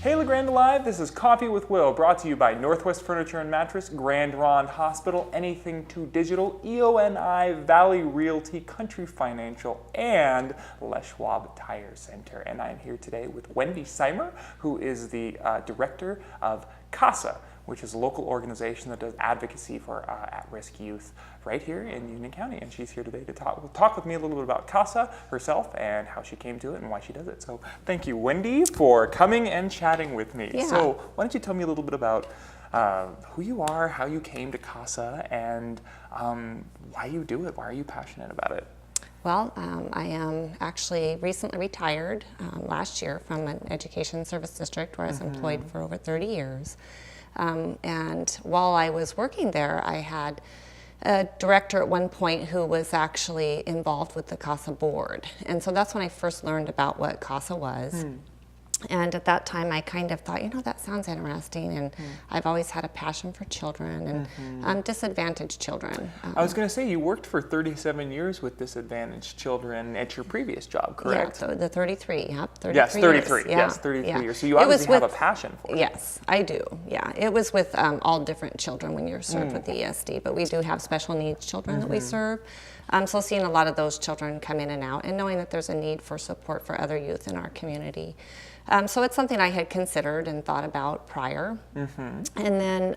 Hey, Grande Live, this is Coffee with Will, brought to you by Northwest Furniture and Mattress, Grande, Ronde Hospital, Anything 2 Digital, EONI, Valley Realty, Country Financial, and Les Schwab Tire Center. And I'm here today with Wendy Simer, who is the director of CASA, which is a local organization that does advocacy for at-risk youth right here in Union County. And she's here today to talk with me a little bit about CASA herself and how she came to it and why she does it. So thank you, Wendy, for coming and chatting with me. Yeah. So why don't you tell me a little bit about who you are, how you came to CASA, and why you do it, why are you passionate about it? Well, I am actually recently retired last year from an education service district where I was employed for over 30 years. And while I was working there, I had a director at one point who was actually involved with the CASA board. And so that's when I first learned about what CASA was. And at that time, I kind of thought, you know, that sounds interesting. And I've always had a passion for children and disadvantaged children. I was going to say, you worked for 37 years with disadvantaged children at your previous job, correct? Yeah, so the 33, yep, 33 Yes, 33, years. yes, 33 yeah. years. So you obviously have a passion for it. Yes, I do, yeah. It was with all different children when you're served with the ESD, but we do have special needs children that we serve. So seeing a lot of those children come in and out and knowing that there's a need for support for other youth in our community. So it's something I had considered and thought about prior. And then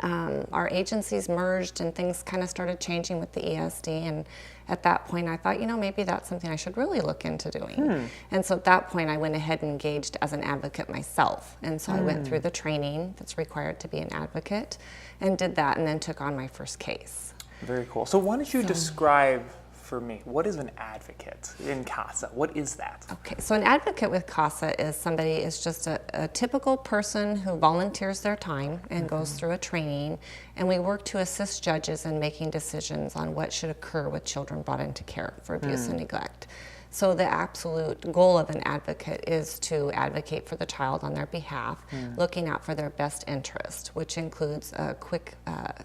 our agencies merged and things kind of started changing with the ESD. And at that point I thought, you know, maybe that's something I should really look into doing. And so at that point I went ahead and engaged as an advocate myself. And so I went through the training that's required to be an advocate and did that and then took on my first case. Very cool. So why don't you describe for me, what is an advocate in CASA? What is that? Okay, so an advocate with CASA is somebody is just a typical person who volunteers their time and goes through a training, and we work to assist judges in making decisions on what should occur with children brought into care for abuse and neglect. So the absolute goal of an advocate is to advocate for the child on their behalf, looking out for their best interest, which includes a quick,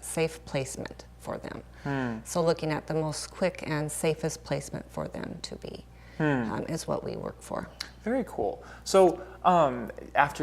safe placement for them. So looking at the most quick and safest placement for them to be is what we work for. Very cool. So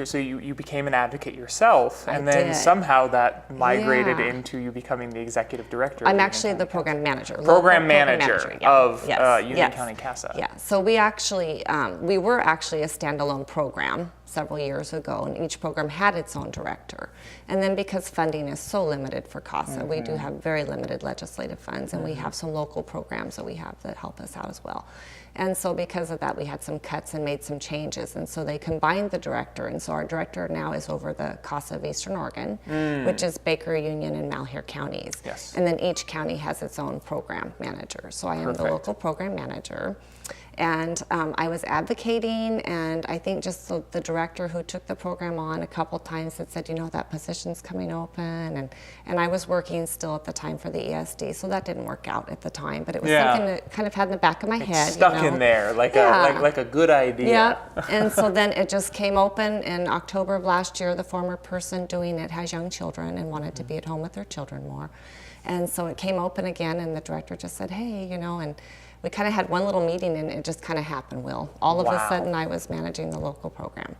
so you became an advocate yourself, and then did. somehow that migrated into you becoming the executive director. I'm actually the program manager. Program manager yeah. of Yes. Union Yes. County CASA. Yeah, so we actually, we were actually a standalone program several years ago, and each program had its own director. And then because funding is so limited for CASA, we do have very limited legislative funds, and we have some local programs that we have that help us out as well. And so because of that, we had some cuts and made some changes. And so they combined the director. And so our director now is over the CASA of Eastern Oregon, which is Baker, Union, and Malheur counties. Yes. And then each county has its own program manager. So I am the local program manager. And I was advocating, and I think just the director who took the program on a couple times had said, you know, that position's coming open, and I was working still at the time for the ESD, so that didn't work out at the time, but it was something that kind of had in the back of my head. Stuck in there, like a good idea. Yeah, and so then it just came open in October of last year. The former person doing it has young children and wanted to be at home with their children more. And so it came open again, and the director just said, hey, you know, and we kind of had one little meeting, and it just kind of happened, Will. All of a sudden, I was managing the local program.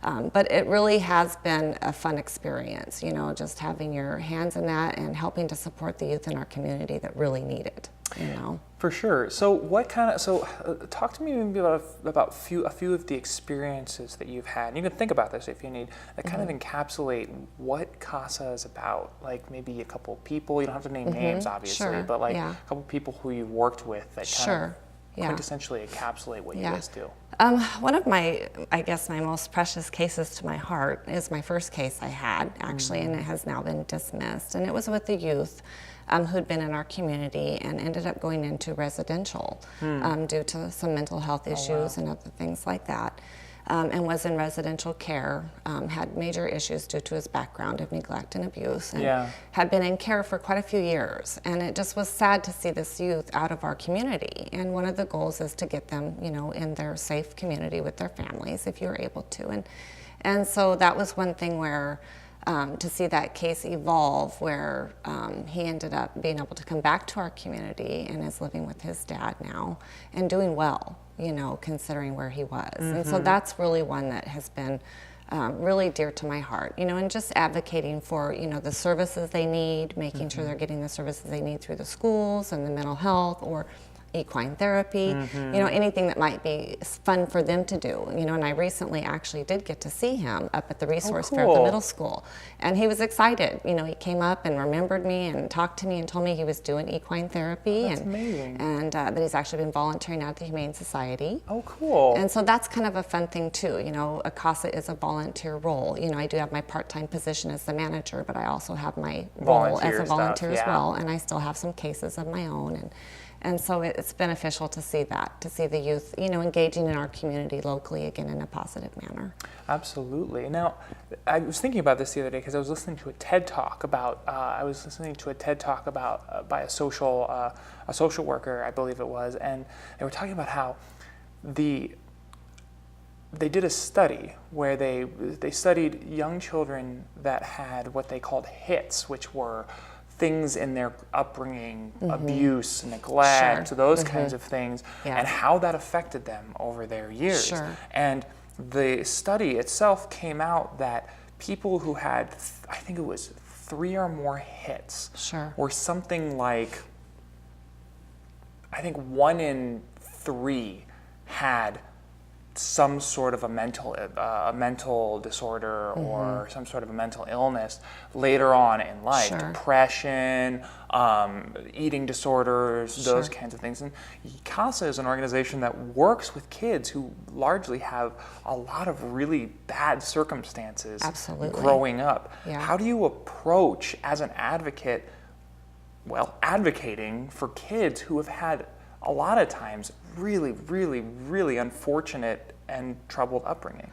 But it really has been a fun experience, you know, just having your hands in that and helping to support the youth in our community that really need it, you know. For sure. So what kind of, talk to me maybe about a few of the experiences that you've had. And you can think about this if you need, that kind of encapsulate what CASA is about. Like maybe a couple of people, you don't have to name names obviously, but like a couple of people who you've worked with that kind of quintessentially encapsulate what you guys do. One of my, I guess my most precious cases to my heart is my first case I had actually, and it has now been dismissed. And it was with the youth who'd been in our community and ended up going into residential due to some mental health issues and other things like that. And was in residential care, had major issues due to his background of neglect and abuse, and had been in care for quite a few years. And it just was sad to see this youth out of our community. And one of the goals is to get them, you know, in their safe community with their families, if you're able to. And so that was one thing where to see that case evolve, where he ended up being able to come back to our community and is living with his dad now and doing well, you know, considering where he was. And so that's really one that has been really dear to my heart, and just advocating for, the services they need, making sure they're getting the services they need through the schools and the mental health or equine therapy, anything that might be fun for them to do, and I recently actually did get to see him up at the resource fair at the middle school, and he was excited. He came up and remembered me and talked to me and told me he was doing equine therapy. That's amazing. And that he's actually been volunteering out at the Humane Society. Oh, cool. And so that's kind of a fun thing too. A CASA is a volunteer role. I do have my part-time position as the manager, but I also have my role as a volunteer as well, and I still have some cases of my own. And so it's beneficial to see that, to see the youth, engaging in our community locally again in a positive manner. Absolutely. Now, I was thinking about this the other day because I was listening to a TED Talk about, by a social worker, I believe it was, and they were talking about how they did a study where they studied young children that had what they called hits, which were things in their upbringing, abuse, neglect, those kinds of things, and how that affected them over their years. Sure. And the study itself came out that people who had, I think it was 3 or more hits, were something like, I think 1 in 3 had some sort of a mental disorder or some sort of a mental illness later on in life, depression, eating disorders, those kinds of things. And CASA is an organization that works with kids who largely have a lot of really bad circumstances growing up. How do you approach, as an advocate, advocating for kids who have had a lot of times really, really, really unfortunate and troubled upbringings?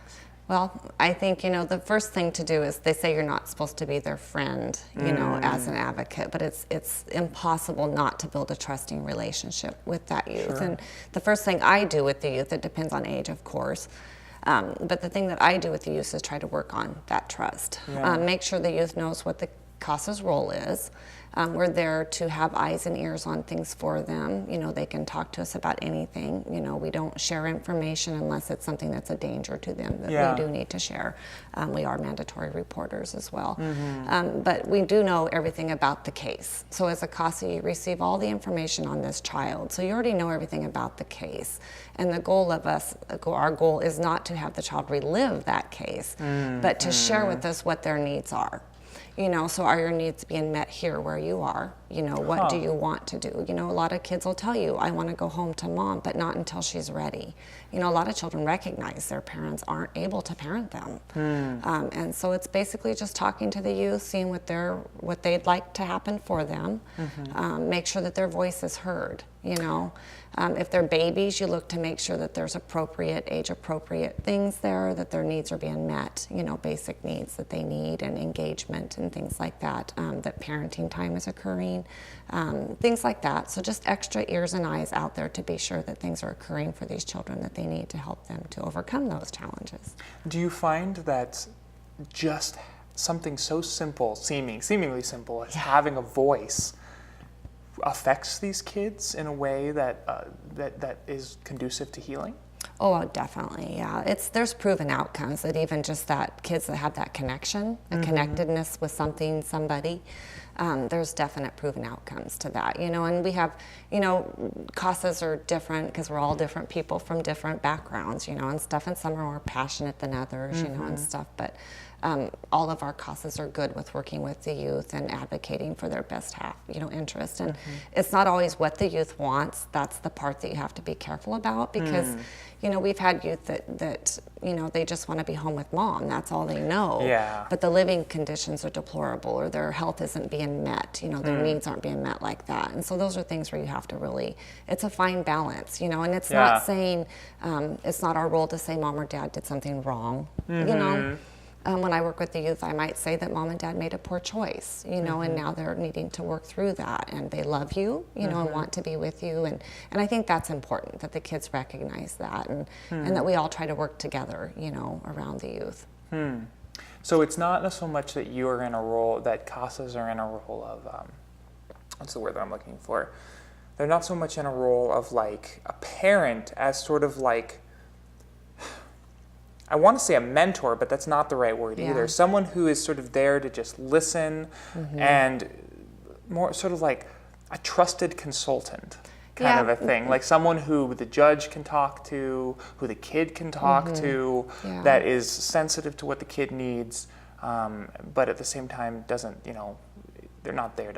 Well, I think, the first thing to do is, they say you're not supposed to be their friend, as an advocate, but it's impossible not to build a trusting relationship with that youth. And the first thing I do with the youth, it depends on age, of course, but the thing that I do with the youth is try to work on that trust. Make sure the youth knows what the CASA's role is. We're there to have eyes and ears on things for them. They can talk to us about anything. We don't share information unless it's something that's a danger to them that we do need to share. We are mandatory reporters as well. But we do know everything about the case. So as a CASA, you receive all the information on this child. So you already know everything about the case. And the goal of our goal is not to have the child relive that case, but to share with us what their needs are. So are your needs being met here where you are? What do you want to do? A lot of kids will tell you, I want to go home to mom, but not until she's ready. A lot of children recognize their parents aren't able to parent them. And so it's basically just talking to the youth, seeing what they'd like to happen for them, make sure that their voice is heard. If they're babies, you look to make sure that there's age-appropriate things there, that their needs are being met, basic needs that they need, and engagement and things like that, that parenting time is occurring, things like that. So just extra ears and eyes out there to be sure that things are occurring for these children that they need to help them to overcome those challenges. Do you find that just something so simple, seemingly simple, as having a voice affects these kids in a way that is conducive to healing? Oh, definitely, yeah. There's proven outcomes that even just that kids that have that connection, a connectedness with somebody, there's definite proven outcomes to that, and we have, CASAs are different because we're all different people from different backgrounds, and stuff, and some are more passionate than others, and stuff, but all of our CASAs are good with working with the youth and advocating for their best interest. And it's not always what the youth wants. That's the part that you have to be careful about, because, we've had youth that they just want to be home with mom. That's all they know. But the living conditions are deplorable, or their health isn't being met. Their needs aren't being met like that. And so those are things where you have to really, it's a fine balance, and it's not saying, it's not our role to say mom or dad did something wrong, when I work with the youth, I might say that mom and dad made a poor choice, and now they're needing to work through that, and they love you, and want to be with you, and I think that's important, that the kids recognize that, and that we all try to work together, around the youth. So it's not so much that you are in a role, that CASAs are in a role of, what's the word that I'm looking for? They're not so much in a role of like a parent as sort of like I want to say a mentor, but that's not the right word Yeah. either. Someone who is sort of there to just listen and more sort of like a trusted consultant kind of a thing. Like someone who the judge can talk to, who the kid can talk to, that is sensitive to what the kid needs, but at the same time doesn't, you know, they're not there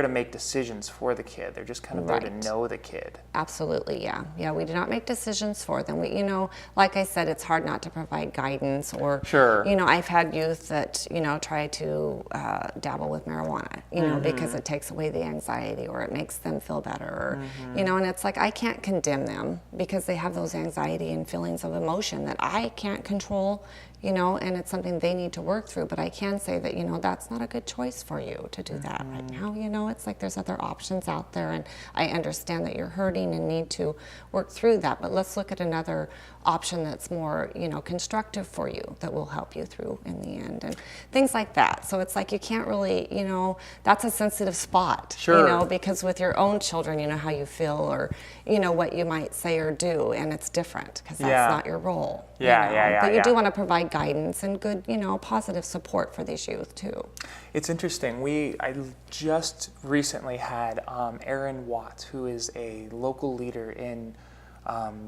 to make decisions for the kid. They're just kind of there to know the kid. Absolutely, yeah. Yeah, we do not make decisions for them. We, you know, like I said, it's hard not to provide guidance or, you know, I've had youth that, you know, try to dabble with marijuana, you know, because it takes away the anxiety or it makes them feel better, or, you know, and it's like I can't condemn them because they have those anxiety and feelings of emotion that I can't control, you know, and it's something they need to work through. But I can say that, you know, that's not a good choice for you to do that right now. You know, it's like there's other options out there, and I understand that you're hurting and need to work through that. But let's look at another option that's more, you know, constructive for you, that will help you through in the end, and things like that. So it's like you can't really, you know, that's a sensitive spot, you know, because with your own children, you know how you feel, or, you know, what you might say or do, and it's different because that's not your role. But you do want to provide guidance and good, you know, positive support for these youth too. It's interesting. I just recently had Aaron Watts, who is a local leader in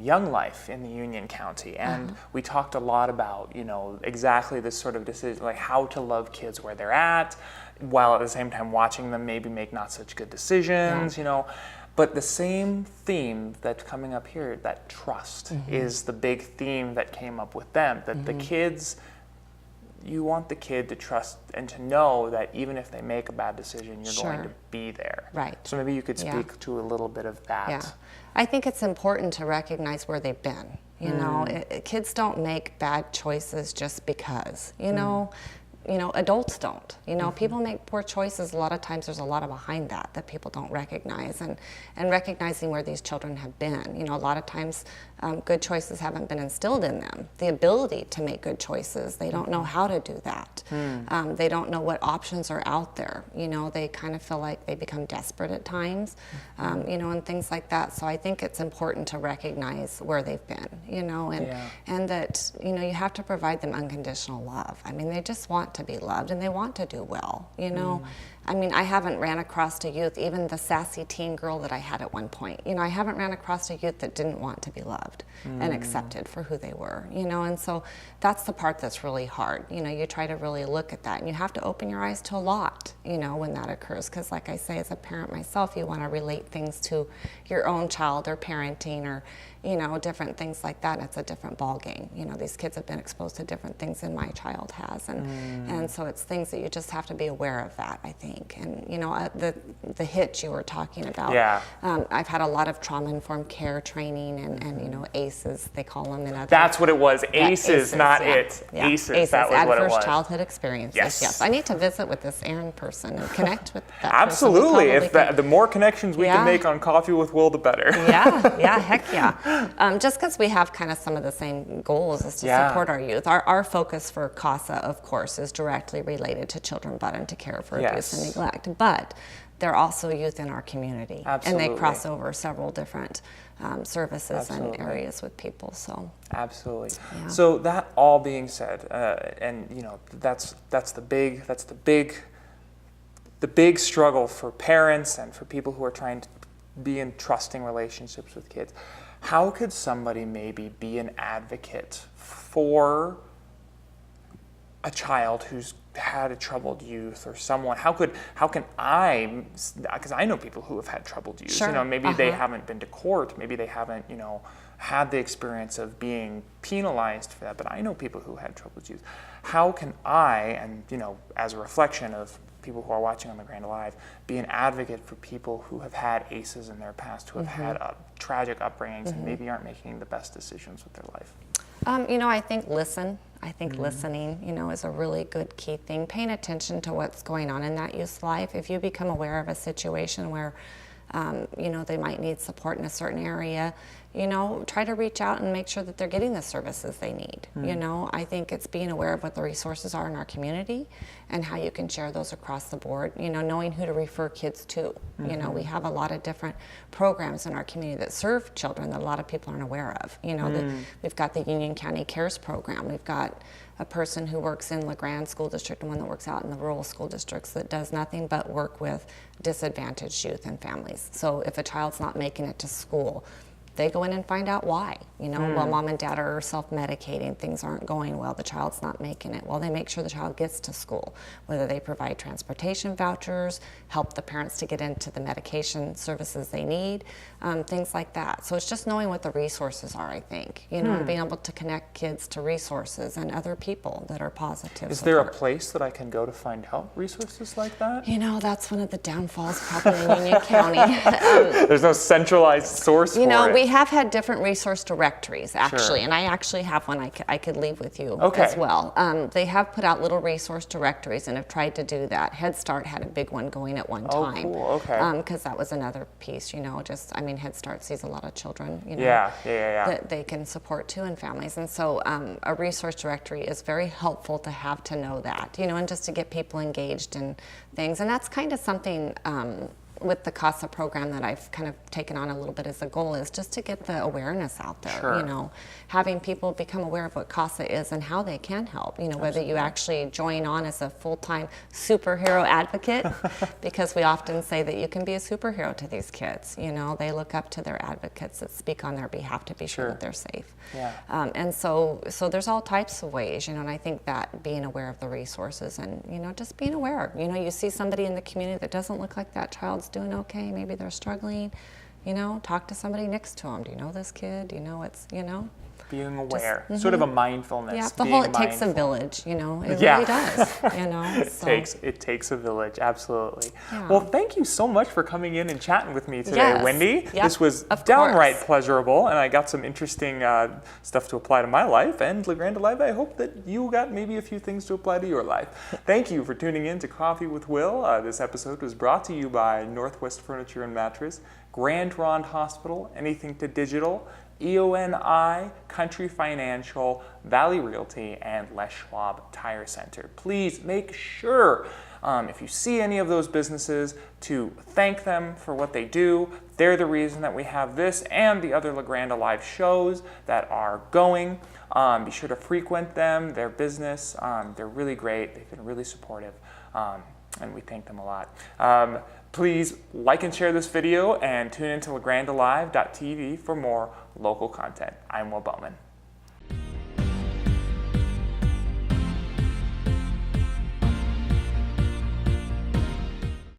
Young Life in the Union County, and we talked a lot about, you know, exactly this sort of decision, like how to love kids where they're at, while at the same time watching them maybe make not such good decisions, you know. But the same theme that's coming up here, that trust, is the big theme that came up with them. That the kids, you want the kid to trust and to know that even if they make a bad decision, you're going to be there. Right. So maybe you could speak to a little bit of that. Yeah. I think it's important to recognize where they've been. You know, kids don't make bad choices just because, you know. You know, adults don't. You know, people make poor choices. A lot of times there's a lot of behind that people don't recognize, and recognizing where these children have been. You know, a lot of times good choices haven't been instilled in them. The ability to make good choices, they don't know how to do that. They don't know what options are out there. You know, they kind of feel like they become desperate at times, you know, and things like that. So I think it's important to recognize where they've been, you know, and that, you know, you have to provide them unconditional love. I mean, they just want to be loved and they want to do well, you know. I mean, I haven't ran across a youth, even the sassy teen girl that I had at one point, you know, I haven't ran across a youth that didn't want to be loved and accepted for who they were, you know. And so that's the part that's really hard. You know, you try to really look at that, and you have to open your eyes to a lot, you know, when that occurs, because like I say, as a parent myself, you want to relate things to your own child or parenting, or, you know, different things like that. And it's a different ball game. You know, these kids have been exposed to different things than my child has, and so it's things that you just have to be aware of that, I think. And, you know, the hitch you were talking about. I've had a lot of trauma-informed care training, and you know, ACEs, they call them. In other, that's what it was. ACEs, not it. ACEs, that was what it was. Adverse childhood experiences. Yes. I need to visit with this Aaron person and connect with that Absolutely. If the more connections we can make on Coffee with Will, the better. Heck yeah. Just because we have kind of some of the same goals is to support our youth. Our focus for CASA, of course, is directly related to children brought into care for abuse and neglect. But they're also youth in our community. Absolutely. And they cross over several different services and areas with people. So absolutely. Yeah. So that all being said, and you know, that's the big struggle for parents and for people who are trying to be in trusting relationships with kids. How could somebody maybe be an advocate for a child who's had a troubled youth, or someone? How can I, because I know people who have had troubled youth, you know, maybe they haven't been to court, maybe they haven't, you know, had the experience of being penalized for that, but I know people who had troubled youth. How can I, and you know, as a reflection of people who are watching on the Grande Live, be an advocate for people who have had ACEs in their past, who have had tragic upbringings and maybe aren't making the best decisions with their life? You know, I think listen. I think listening, you know, is a really good key thing. Paying attention to what's going on in that youth's life. If you become aware of a situation where, you know, they might need support in a certain area, you know, try to reach out and make sure that they're getting the services they need. You know, I think it's being aware of what the resources are in our community and how you can share those across the board, you know, knowing who to refer kids to. You know, we have a lot of different programs in our community that serve children that a lot of people aren't aware of. You know, we've got the Union County Cares program. We've got a person who works in the Grande school district and one that works out in the rural school districts that does nothing but work with disadvantaged youth and families. So if a child's not making it to school, they go in and find out why. You know, well, mom and dad are self-medicating, things aren't going well, the child's not making it. Well, they make sure the child gets to school, whether they provide transportation vouchers, help the parents to get into the medication services they need, things like that. So it's just knowing what the resources are, I think, you know, and being able to connect kids to resources and other people that are positive. Is there a place that I can go to find help, resources like that? You know, that's one of the downfalls probably in Union County. There's no centralized source for it. You know, we have had different resource directories, actually, and I actually have one I could leave with you as well. They have put out little resource directories and have tried to do that. Head Start had a big one going at one time. Cool. Okay. Because that was another piece, you know, just, I mean, Head Start sees a lot of children, you know, that they can support too in families. And so a resource directory is very helpful to have to know that, you know, and just to get people engaged in things. And that's kind of something with the CASA program that I've kind of taken on a little bit as a goal, is just to get the awareness out there, you know, having people become aware of what CASA is and how they can help, you know, whether you actually join on as a full-time superhero advocate, because we often say that you can be a superhero to these kids, you know, they look up to their advocates that speak on their behalf to be sure that they're safe. And so there's all types of ways, you know, and I think that being aware of the resources and, you know, just being aware, you know, you see somebody in the community that doesn't look like that child's doing okay, maybe they're struggling, you know, talk to somebody next to them. Do you know this kid? Do you know what's, you know? Being aware, sort of a mindfulness. Yeah, the whole, it takes a village, you know, it really does, you know. It takes a village, absolutely. Well, thank you so much for coming in and chatting with me today, Wendy. This was downright pleasurable, and I got some interesting stuff to apply to my life, and La Grande Live, I hope that you got maybe a few things to apply to your life. Thank you for tuning in to Coffee with Will. This episode was brought to you by Northwest Furniture and Mattress, Ronde Hospital, Anything to Digital, EONI, Country Financial, Valley Realty, and Les Schwab Tire Center. Please make sure, if you see any of those businesses, to thank them for what they do. They're the reason that we have this and the other La Grande Live shows that are going. Be sure to frequent them, their business. They're really great. They've been really supportive, and we thank them a lot. Please like and share this video and tune into LaGrandeLive.tv for more local content. I'm Will Bowman.